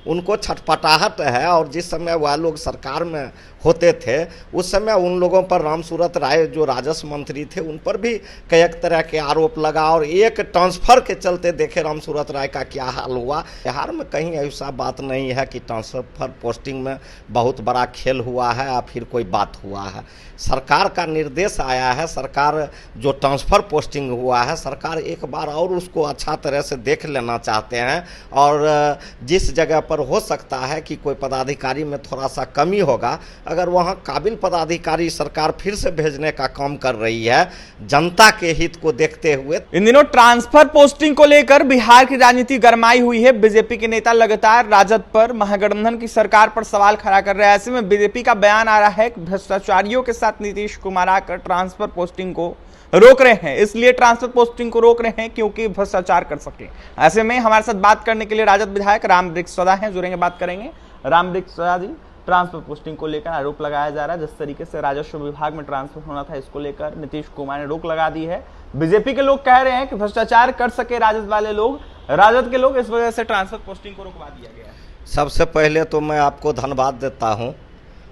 उनको छटपटाहट है। और जिस समय वह लोग सरकार में होते थे उस समय उन लोगों पर रामसूरत राय जो राजस्व मंत्री थे उन पर भी कई तरह के आरोप लगा। और एक ट्रांसफ़र के चलते देखे रामसूरत राय का क्या हाल हुआ। बिहार में कहीं ऐसा बात नहीं है कि ट्रांसफ़र पोस्टिंग में बहुत बड़ा खेल हुआ है या फिर कोई बात हुआ है। सरकार का निर्देश आया है, सरकार जो ट्रांसफ़र पोस्टिंग हुआ है सरकार एक बार और उसको अच्छा तरह से देख लेना चाहते हैं। और जिस जगह पर हो सकता है कि कोई पदाधिकारी में थोड़ा सा कमी होगा, अगर वहाँ काबिल पदाधिकारी सरकार फिर से भेजने का काम कर रही है जनता के हित को देखते हुए। इन दिनों ट्रांसफर पोस्टिंग को लेकर बिहार की राजनीति गरमाई हुई है। बीजेपी के नेता लगातार राजद पर, महागठबंधन की सरकार पर सवाल खड़ा कर रहे हैं। ऐसे में बीजेपी का बयान आ रहा है कि भ्रष्टाचारियों के साथ नीतीश कुमार आकर ट्रांसफर पोस्टिंग को रोक रहे हैं, इसलिए ट्रांसफर पोस्टिंग को रोक रहे हैं क्योंकि भ्रष्टाचार कर सके। ऐसे में हमारे साथ बात करने के लिए राजद विधायक रामवृक्ष सौदा हैं, जुड़ेंगे, बात करेंगे। रामवृक्ष सौदा जी, ट्रांसफर पोस्टिंग को लेकर आरोप लगाया जा रहा है, जिस तरीके से राजस्व विभाग में ट्रांसफर होना था इसको लेकर नीतीश कुमार ने रोक लगा दी है। बीजेपी के लोग कह रहे हैं कि भ्रष्टाचार कर सके राजद वाले लोग, राजद के लोग, इस वजह से ट्रांसफर पोस्टिंग को रोकवा दिया गया है। सबसे पहले तो मैं आपको धन्यवाद देता हूं।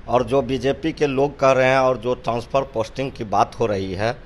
और जो बीजेपी के लोग कह रहे हैं और जो ट्रांसफ़र पोस्टिंग की बात हो रही है,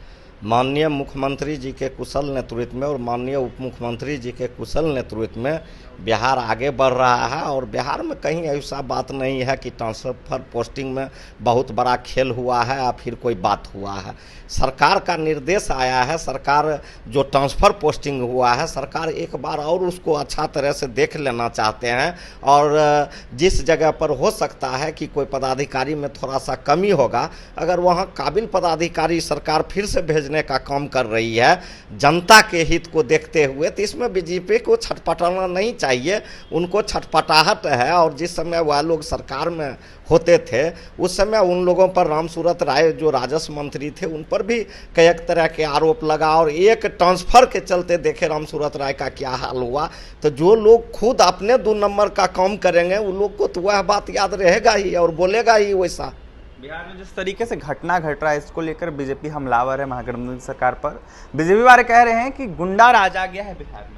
माननीय मुख्यमंत्री जी के कुशल नेतृत्व में और माननीय उप मुख्यमंत्री जी के कुशल नेतृत्व में बिहार आगे बढ़ रहा है। और बिहार में कहीं ऐसा बात नहीं है कि ट्रांसफ़र पोस्टिंग में बहुत बड़ा खेल हुआ है या फिर कोई बात हुआ है। सरकार का निर्देश आया है, सरकार जो ट्रांसफ़र पोस्टिंग हुआ है सरकार एक बार और उसको अच्छा तरह से देख लेना चाहते हैं। और जिस जगह पर हो सकता है कि कोई पदाधिकारी में थोड़ा सा कमी होगा, अगर वहाँ काबिल पदाधिकारी सरकार फिर से भेजने का काम कर रही है जनता के हित को देखते हुए, तो इसमें बीजेपी को छटपटाना नहीं चाहिए। उनको छटपटाहट है। और जिस समय वह लोग सरकार में होते थे उस समय उन लोगों पर रामसूरत राय जो राजस्व मंत्री थे उन पर भी कई तरह के आरोप लगा। और एक ट्रांसफ़र के चलते देखे रामसूरत राय का क्या हाल हुआ। तो जो लोग खुद अपने 2 नंबर का काम करेंगे उन लोग को तो वह बात याद रहेगा ही और बोलेगा ही वैसा। बिहार में जिस तरीके से घटना घट रहा है इसको लेकर बीजेपी हमलावर है महागठबंधन सरकार पर। बीजेपी वाले कह रहे हैं कि गुंडा राज आ गया है बिहार में।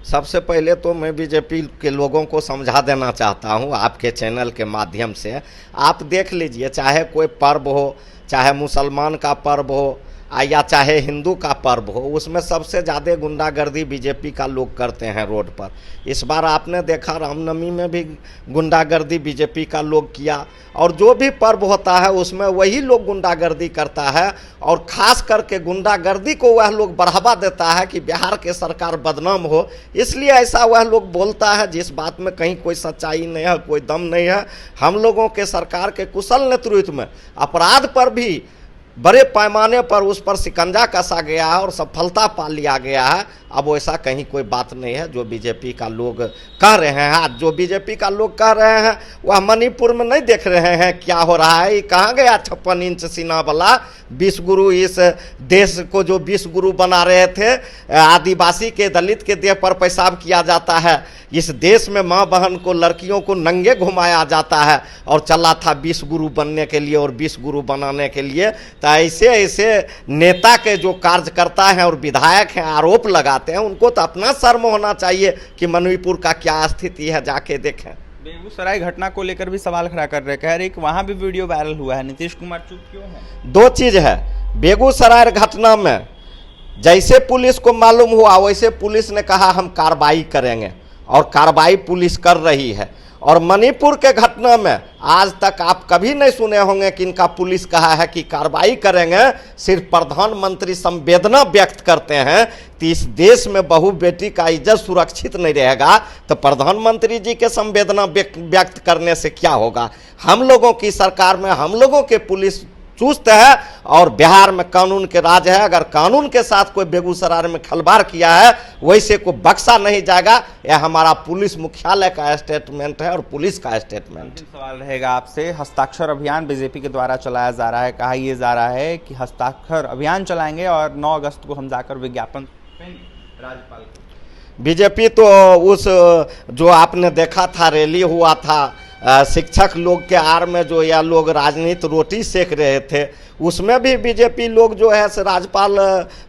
सबसे पहले तो मैं बीजेपी के लोगों को समझा देना चाहता हूं आपके चैनल के माध्यम से। आप देख लीजिए, चाहे कोई पर्व हो, चाहे मुसलमान का पर्व हो या चाहे हिंदू का पर्व हो, उसमें सबसे ज़्यादा गुंडागर्दी बीजेपी का लोग करते हैं रोड पर। इस बार आपने देखा रामनवमी में भी गुंडागर्दी बीजेपी का लोग किया। और जो भी पर्व होता है उसमें वही लोग गुंडागर्दी करता है। और ख़ास करके गुंडागर्दी को वह लोग बढ़ावा देता है कि बिहार के सरकार बदनाम हो, इसलिए ऐसा वह लोग बोलता है जिस बात में कहीं कोई सच्चाई नहीं है, कोई दम नहीं है। हम लोगों के सरकार के कुशल नेतृत्व में अपराध पर भी बड़े पैमाने पर उस पर शिकंजा कसा गया है और सफलता पा लिया गया है। अब वैसा कहीं कोई बात नहीं है जो बीजेपी का लोग कह रहे हैं। आज जो बीजेपी का लोग कह रहे हैं वह मणिपुर में नहीं देख रहे हैं क्या हो रहा है। ये कहाँ गया 56 इंच सीना वाला 20 गुरु, इस देश को जो 20 गुरु बना रहे थे, आदिवासी के, दलित के देह पर पेशाब किया जाता है। इस देश में माँ बहन को, लड़कियों को नंगे घुमाया जाता है और चला था 20 गुरु बनने के लिए और 20 गुरु बनाने के लिए। तो ऐसे ऐसे नेता के जो कार्यकर्ता हैं और विधायक हैं आरोप लगाते हैं, उनको तो अपना शर्म होना चाहिए कि मणिपुर का क्या स्थिति है, जाके देखें। बेगूसराय घटना को लेकर भी सवाल खड़ा कर रहे हैं, कह रहे कि वहां भी वीडियो वायरल हुआ है, नीतीश कुमार चुप क्यों है? 2 चीज़ है। बेगूसराय घटना में जैसे पुलिस को मालूम हुआ वैसे पुलिस ने कहा हम कार्रवाई करेंगे और कार्रवाई पुलिस कर रही है। और मणिपुर के घटना में आज तक आप कभी नहीं सुने होंगे कि इनका पुलिस कहा है कि कार्रवाई करेंगे। सिर्फ प्रधानमंत्री संवेदना व्यक्त करते हैं तो इस देश में बहू बेटी का इज्जत सुरक्षित नहीं रहेगा तो प्रधानमंत्री जी के संवेदना व्यक्त करने से क्या होगा। हम लोगों की सरकार में हम लोगों के पुलिस चुस्त है और बिहार में कानून के राज है। अगर कानून के साथ कोई बेगूसराय में खिलवाड़ किया है वैसे को बख्शा नहीं जाएगा। यह हमारा पुलिस मुख्यालय का स्टेटमेंट है और पुलिस का स्टेटमेंट। सवाल रहेगा आपसे, हस्ताक्षर अभियान बीजेपी के द्वारा चलाया जा रहा है, कहा यह जा रहा है कि हस्ताक्षर अभियान चलाएंगे और 9 अगस्त को हम जाकर विज्ञापन राज्यपाल को। बीजेपी तो उस जो आपने देखा था रैली हुआ था शिक्षक लोग के आड़ में जो यह लोग राजनीति रोटी सेक रहे थे, उसमें भी बीजेपी लोग जो है से राज्यपाल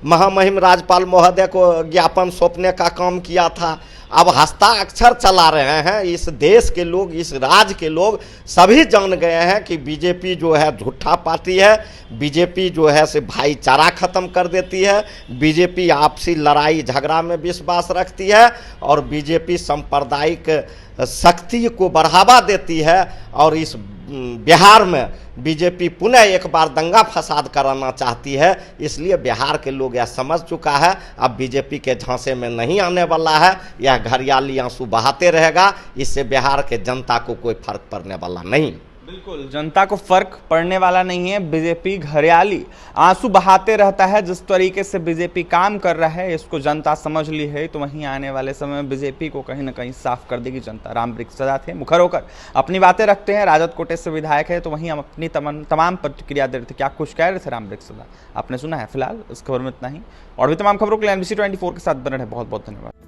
महामहिम राज्यपाल महोदय को ज्ञापन सौंपने का काम किया था। अब हस्ताक्षर चला रहे हैं। इस देश के लोग, इस राज्य के लोग सभी जान गए हैं कि बीजेपी जो है झूठा पार्टी है। बीजेपी जो है से भाईचारा ख़त्म कर देती है। बीजेपी आपसी लड़ाई झगड़ा में विश्वास रखती है और बीजेपी सांप्रदायिक शक्ति को बढ़ावा देती है। और इस बिहार में बीजेपी पुनः एक बार दंगा फसाद कराना चाहती है। इसलिए बिहार के लोग यह समझ चुका है, अब बीजेपी के झांसे में नहीं आने वाला है। यह घड़ियाली आंसू बहाते रहेगा। इससे बिहार के जनता को कोई फर्क पड़ने वाला नहीं। बिल्कुल, जनता को फर्क पड़ने वाला नहीं है। बीजेपी घड़ियाली आंसू बहाते रहता है। जिस तरीके से बीजेपी काम कर रहा है इसको जनता समझ ली है, तो वहीं आने वाले समय में बीजेपी को कहीं ना कहीं साफ कर देगी जनता। रामवृक्ष सदा थे मुखर होकर अपनी बातें रखते हैं, राजद कोटे से विधायक है, तो वहीं हम अपनी तमाम प्रतिक्रिया दे रहे थे। क्या कुछ कह रहे थे रामवृक्ष सदा, आपने सुना है। फिलहाल इस खबर में इतना ही, और भी तमाम खबरों के लिए NBC 24 के साथ बने रहे। बहुत बहुत धन्यवाद।